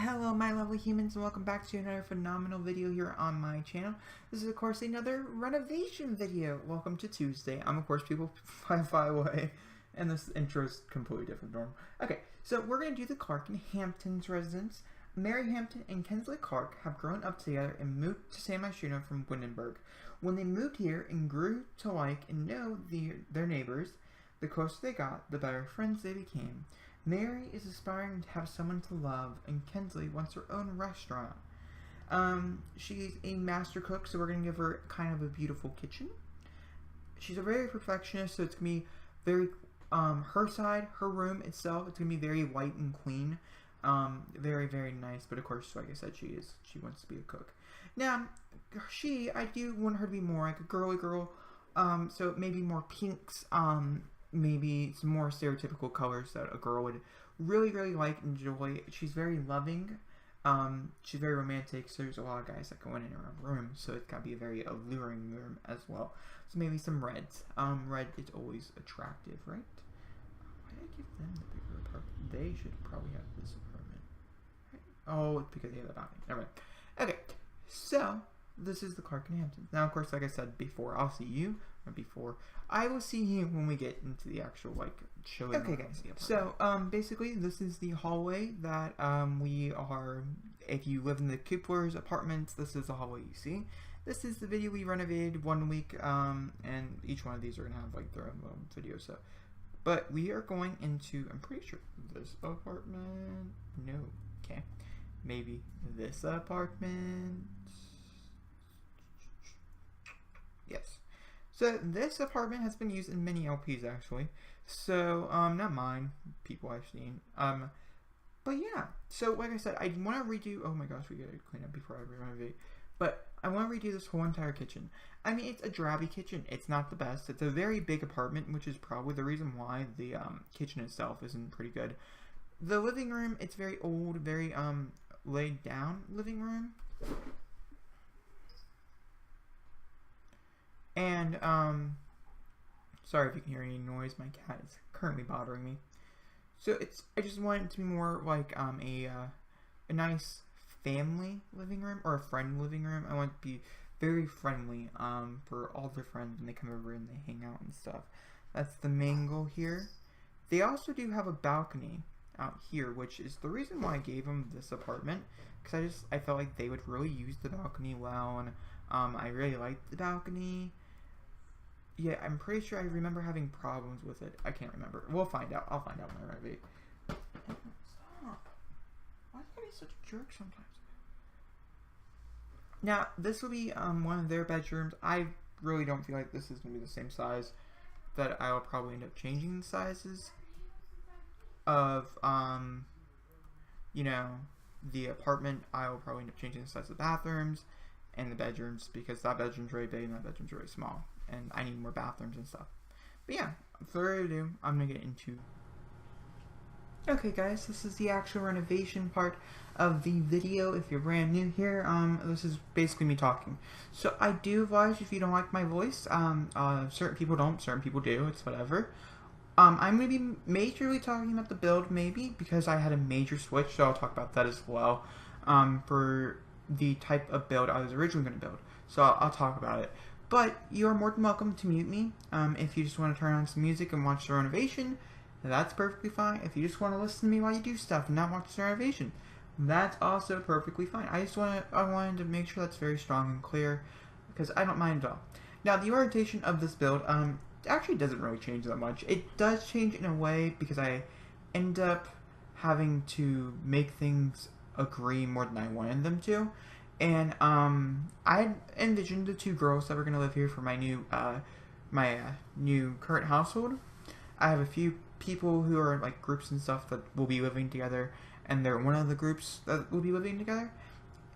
Hello my lovely humans, and welcome back to another phenomenal video here on my channel. This is of course another renovation video. Welcome to Tuesday. I'm of course PeopleFlyFlyAway, and this intro is completely different from normal. Okay, so we're going to do the Clark and Hampton's residence. Mary Hampton and Kensley Clark have grown up together and moved to San Myshuno from Windenburg. When they moved here and grew to like and know their neighbors, the closer they got, the better friends they became. Mary is aspiring to have someone to love, and Kensley wants her own restaurant. She's a master cook, so we're going to give her kind of a beautiful kitchen. She's a very perfectionist, so it's going to be very, her side, her room itself, it's going to be very white and clean. Very, very nice, but of course, like I said, she wants to be a cook. Now, I do want her to be more like a girly girl, so maybe more pinks, maybe some more stereotypical colors that a girl would really, really like and enjoy. She's very loving. She's very romantic, so there's a lot of guys that go in her room, so it's got to be a very alluring room as well. So maybe some reds. Red is always attractive, right? Why did I give them the bigger apartment? They should probably have this apartment. Right? Oh, it's because they have the balcony. Never mind. Okay, so this is the Clark and Hampton. Now, of course, like I said before, I will see you when we get into the actual, like, showing. Okay, guys. So, basically, this is the hallway that, we are, if you live in the Cooper's apartments, this is the hallway you see. This is the video we renovated 1 week, and each one of these are going to have, like, their own little video, so. But we are going into, I'm pretty sure, this apartment. No. Okay. Maybe this apartment. Yes. So this apartment has been used in many LPs actually. So not mine, people I've seen. But yeah. So like I said, I want to redo. Oh my gosh, we gotta clean up before I renovate. But I want to redo this whole entire kitchen. I mean, it's a drabby kitchen. It's not the best. It's a very big apartment, which is probably the reason why the kitchen itself isn't pretty good. The living room, it's very old, very laid down living room. And, sorry if you can hear any noise, my cat is currently bothering me. So I just want it to be more like, a nice family living room, or a friend living room. I want it to be very friendly, for all their friends when they come over and they hang out and stuff. That's the main goal here. They also do have a balcony out here, which is the reason why I gave them this apartment, because I felt like they would really use the balcony well, and, I really liked the balcony. Yeah, I'm pretty sure I remember having problems with it. I can't remember. We'll find out. I'll find out when I renovate. Stop. Why do you be such a jerk sometimes? Now, this will be one of their bedrooms. I really don't feel like this is going to be the same size. That I'll probably end up changing the sizes of, you know, the apartment. I will probably end up changing the size of the bathrooms and the bedrooms, because that bedroom's really big and that bedroom's really small, and I need more bathrooms and stuff. But yeah, without further ado, I'm gonna get into. Okay guys, this is the actual renovation part of the video. If you're brand new here, this is basically me talking. So I do advise, if you don't like my voice, certain people don't, certain people do, it's whatever. I'm gonna be majorly talking about the build, maybe, because I had a major switch, so I'll talk about that as well, for the type of build I was originally going to build. So I'll talk about it. But you are more than welcome to mute me. If you just want to turn on some music and watch the renovation, that's perfectly fine. If you just want to listen to me while you do stuff and not watch the renovation, that's also perfectly fine. I wanted to make sure that's very strong and clear, because I don't mind at all. Now, the orientation of this build actually doesn't really change that much. It does change in a way, because I end up having to make things agree more than I wanted them to, and I envisioned the two girls that were gonna live here for my new new current household. I have a few people who are like groups and stuff that will be living together, and they're one of the groups that will be living together,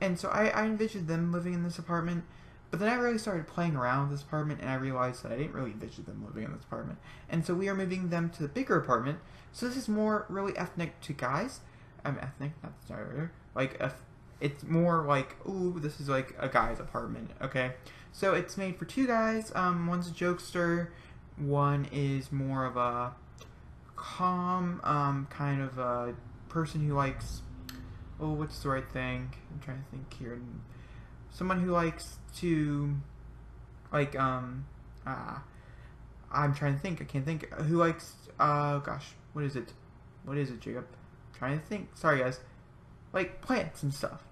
and so I envisioned them living in this apartment. But then I really started playing around with this apartment, and I realized that I didn't really envision them living in this apartment, and so we are moving them to the bigger apartment. So this is more really ethnic to guys. Ethnic, not sorry, like it's more like, ooh, this is like a guy's apartment, okay? So it's made for two guys. One's a jokester, one is more of a calm, kind of a person who likes oh, what's the right thing? I'm trying to think here. Someone who likes to, like, I'm trying to think. I can't think. Who likes, gosh, what is it? What is it, Jacob? I'm trying to think. Sorry, guys. Like, plants and stuff.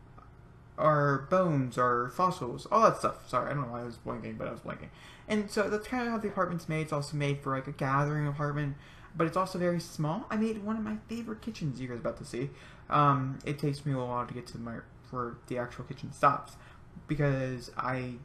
Or bones, or fossils, all that stuff. Sorry, I don't know why I was blanking, but I was blanking. And so that's kind of how the apartment's made. It's also made for, like, a gathering apartment, but it's also very small. I made one of my favorite kitchens you guys are about to see. It takes me a while to get to where the actual kitchen stops, because I'm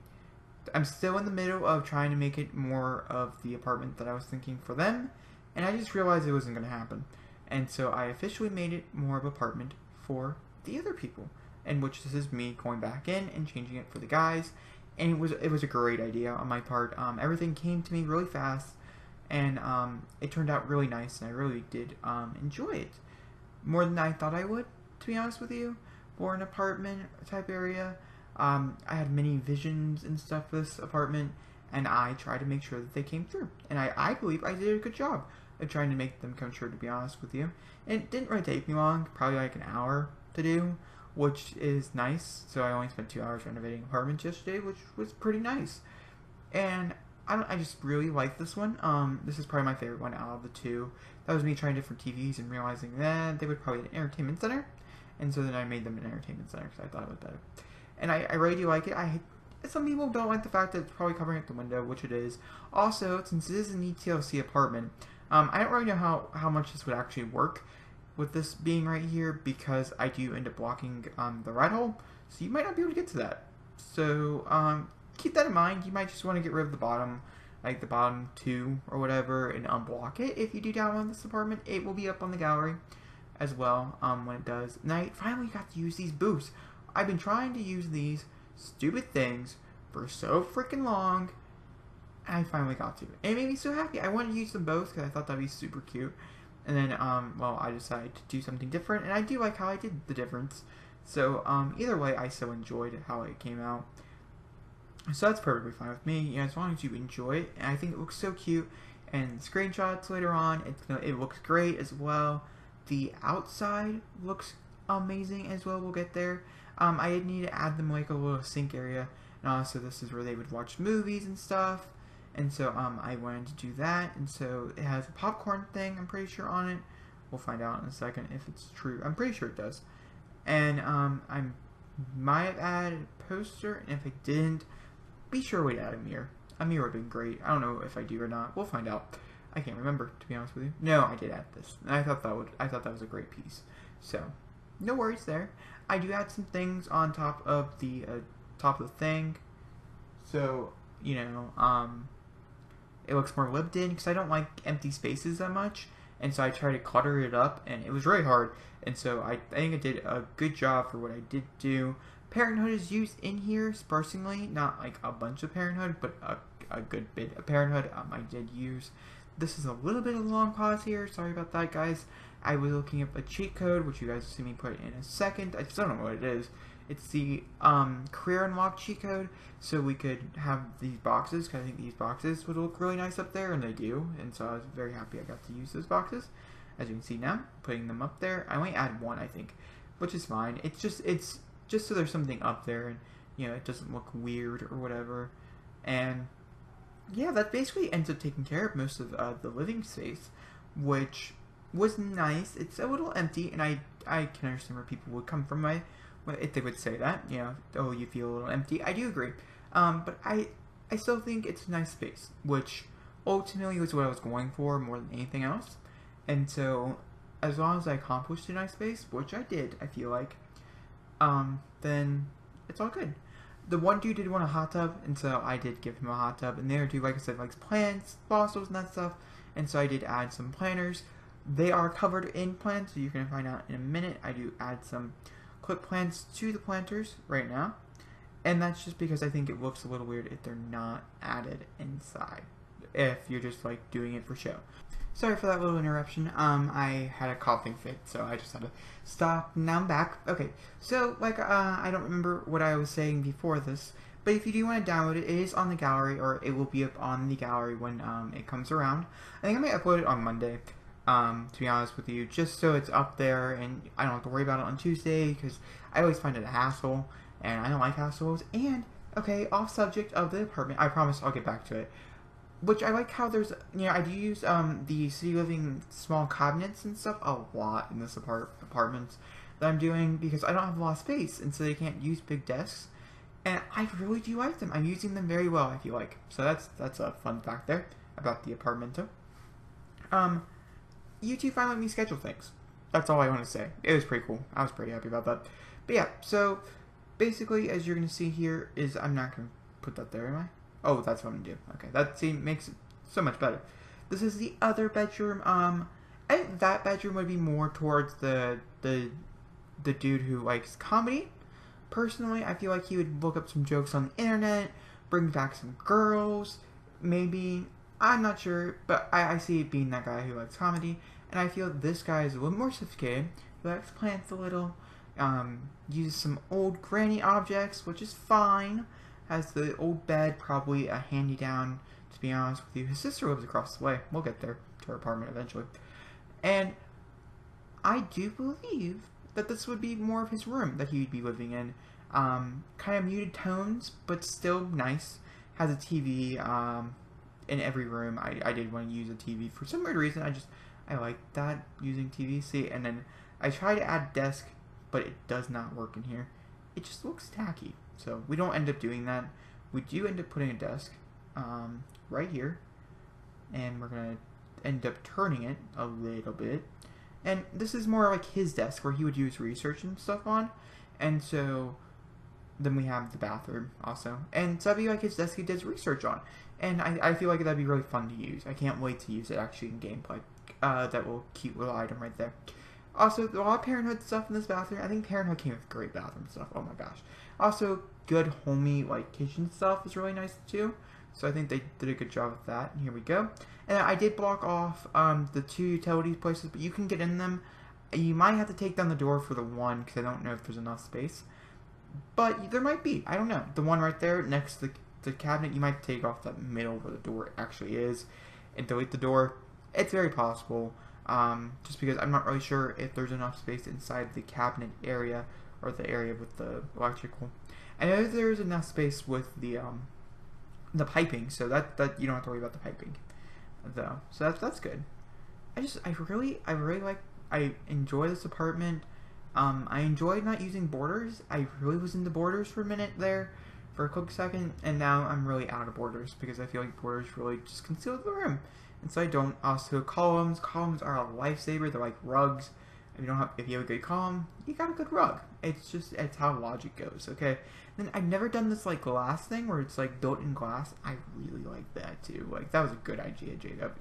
still in the middle of trying to make it more of the apartment that I was thinking for them, and I just realized it wasn't going to happen. And so I officially made it more of an apartment for the other people, in which this is me going back in and changing it for the guys. And it was a great idea on my part. Everything came to me really fast, and it turned out really nice, and I really did enjoy it more than I thought I would, to be honest with you, for an apartment type area. I had many visions and stuff for this apartment, and I tried to make sure that they came through, and I believe I did a good job of trying to make them come true, to be honest with you. And it didn't really take me long, probably like an hour to do, which is nice. So I only spent 2 hours renovating apartments yesterday, which was pretty nice. And I just really like this one. This is probably my favorite one out of the two. That was me trying different TVs and realizing that they would probably be an entertainment center, and so then I made them an entertainment center because I thought it was better. And I really do like it. Some people don't like the fact that it's probably covering up the window, which it is. Also, since it is an ETLC apartment, I don't really know how much this would actually work with this being right here, because I do end up blocking the rat hole, so you might not be able to get to that. So keep that in mind. You might just want to get rid of the bottom, like the bottom two or whatever, and unblock it. If you do download this apartment, it will be up on the gallery as well when it does. And I finally got to use these booths. I've been trying to use these stupid things for so freaking long, and I finally got to. And it made me so happy. I wanted to use them both because I thought that'd be super cute. And then, well, I decided to do something different, and I do like how I did the difference. So, either way, I so enjoyed how it came out. So that's perfectly fine with me, you know, as long as you enjoy it. And I think it looks so cute. And screenshots later on, it looks great as well. The outside looks amazing as well. We'll get there. I did need to add them like a little sink area, and also this is where they would watch movies and stuff. And so I wanted to do that, and so it has a popcorn thing, I'm pretty sure, on it. We'll find out in a second if it's true. I'm pretty sure it does. And I might have added a poster, and if I didn't, be sure to add a mirror. A mirror would have been great. I don't know if I do or not. We'll find out. I can't remember, to be honest with you. No, I did add this. And I thought that was a great piece. So, no worries there. I do add some things on top of the thing. So, you know, it looks more lived in, because I don't like empty spaces that much, and so I try to clutter it up, and it was really hard, and so I think I did a good job for what I did do. Parenthood is used in here sparsely, not like a bunch of Parenthood, but a good bit of Parenthood I did use. This is a little bit of a long pause here, sorry about that, guys. I was looking up a cheat code, which you guys will see me put in a second. I just don't know what it is. It's the career unlock cheat code, so we could have these boxes, because I think these boxes would look really nice up there, and they do, and so I was very happy I got to use those boxes. As you can see now, putting them up there. I only add one, I think, which is fine. It's just so there's something up there, and you know, it doesn't look weird or whatever. And yeah, that basically ends up taking care of most of the living space, which was nice. It's a little empty, and I can understand where people would come from if they would say that, you know, oh, you feel a little empty. I do agree. But I still think it's a nice space, which ultimately was what I was going for more than anything else. And so, as long as I accomplished a nice space, which I did, I feel like, then it's all good. The one dude did want a hot tub, and so I did give him a hot tub. And the other dude, like I said, likes plants, fossils, and that stuff. And so I did add some planters. They are covered in plants, so you're going to find out in a minute. I do add some clip plants to the planters right now, and that's just because I think it looks a little weird if they're not added inside, if you're just like doing it for show. Sorry for that little interruption. I had a coughing fit, so I just had to stop. Now I'm back. Okay, so like I don't remember what I was saying before this, but if you do want to download it, it is on the gallery, or it will be up on the gallery when it comes around. I think I might upload it on Monday. to be honest with you, just so it's up there and I don't have to worry about it on Tuesday, because I always find it a hassle, and I don't like hassles. And, okay, off subject of the apartment, I promise I'll get back to it, which I like how there's, I do use the City Living small cabinets and stuff a lot in this apartments that I'm doing, because I don't have a lot of space, and so they can't use big desks, and I really do like them. I'm using them very well, I feel like. So that's a fun fact there about the apartmento. YouTube finally let me schedule things. That's all I want to say. It was pretty cool. I was pretty happy about that. But yeah, so basically, as you're going to see here, is I'm not going to put that there, am I? Oh, that's what I'm going to do. Okay, that makes it so much better. This is the other bedroom. I think that bedroom would be more towards the dude who likes comedy. Personally, I feel like he would look up some jokes on the internet, bring back some girls, maybe. I'm not sure, but I see it being that guy who likes comedy, and I feel this guy is a little more sophisticated. He likes plants a little, uses some old granny objects, which is fine. Has the old bed, probably a hand-me-down, to be honest with you. His sister lives across the way. We'll get there to her apartment eventually. And I do believe that this would be more of his room that he would be living in. Kind of muted tones, but still nice. Has a TV, in every room. I did want to use a TV for some weird reason. I like that, using TV. See, and then I try to add desk, but it does not work in here. It just looks tacky. So we don't end up doing that. We do end up putting a desk right here, and we're gonna end up turning it a little bit. And this is more like his desk where he would use research and stuff on. And so then we have the bathroom also. And so that'd be like his desk he does research on. And I feel like that'd be really fun to use. I can't wait to use it actually in gameplay. That little cute little item right there. Also, a lot of Parenthood stuff in this bathroom. I think Parenthood came with great bathroom stuff. Oh my gosh. Also, good homey like kitchen stuff is really nice too. So I think they did a good job with that. And here we go. And I did block off the 2 utilities places, but you can get in them. You might have to take down the door for the one, because I don't know if there's enough space. But there might be. I don't know. The one right there next to the cabinet, you might take off that middle where the door actually is and delete the door. It's very possible. Just because I'm not really sure if there's enough space inside the cabinet area or the area with the electrical. I know there's enough space with the piping, so that you don't have to worry about the piping though. So that's good. I really like, I enjoy this apartment. I enjoyed not using borders. I really was into borders for a minute there, for a quick second, and now I'm really out of borders because I feel like borders really just conceal the room. And so I don't. Also, columns are a lifesaver. They're like rugs. If you have a good column, you got a good rug. It's how logic goes, okay? Then I've never done this like glass thing where it's like built in glass. I really like that too. Like, that was a good idea, Jacob.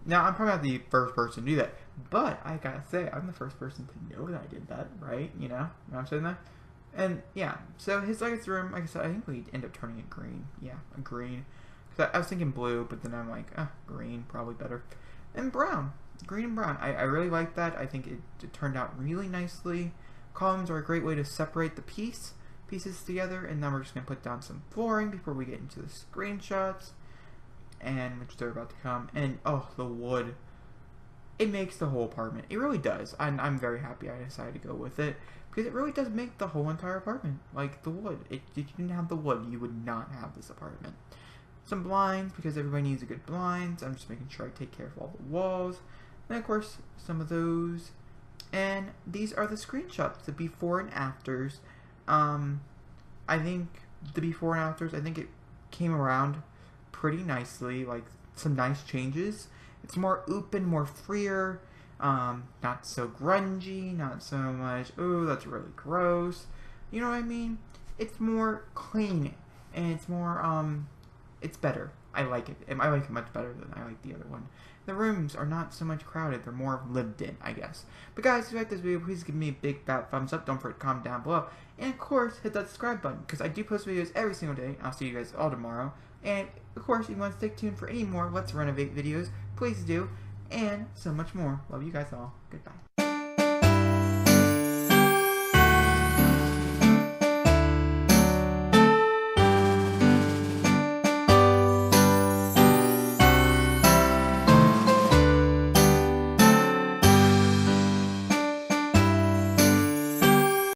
Now, I'm probably not the first person to do that, but I gotta say, I'm the first person to know that I did that, right? You know what I'm saying that? And yeah, so his room, like I said, I think we end up turning it green. Yeah, a green. Cause I was thinking blue, but then I'm like, green, probably better. And brown. Green and brown. I really like that. I think it turned out really nicely. Columns are a great way to separate the pieces together, and then we're just going to put down some flooring before we get into the screenshots, and which they're about to come. And oh, the wood, it makes the whole apartment. It really does. I'm very happy I decided to go with it, because it really does make the whole entire apartment. Like, the wood, if you didn't have the wood, you would not have this apartment. Some blinds, because everybody needs a good blinds. I'm just making sure I take care of all the walls. And of course, some of those. And these are the screenshots, the before and afters. I think the before and afters, I think it came around pretty nicely. Like, some nice changes. It's more open, more freer. Not so grungy, not so much, ooh, that's really gross. You know what I mean? It's more clean, and it's more, it's better. I like it. I like it much better than I like the other one. The rooms are not so much crowded. They're more lived in, I guess. But guys, if you like this video, please give me a big fat thumbs up. Don't forget to comment down below. And of course, hit that subscribe button, because I do post videos every single day. I'll see you guys all tomorrow. And of course, if you want to stay tuned for any more Let's Renovate videos, please do. And so much more. Love you guys all. Goodbye.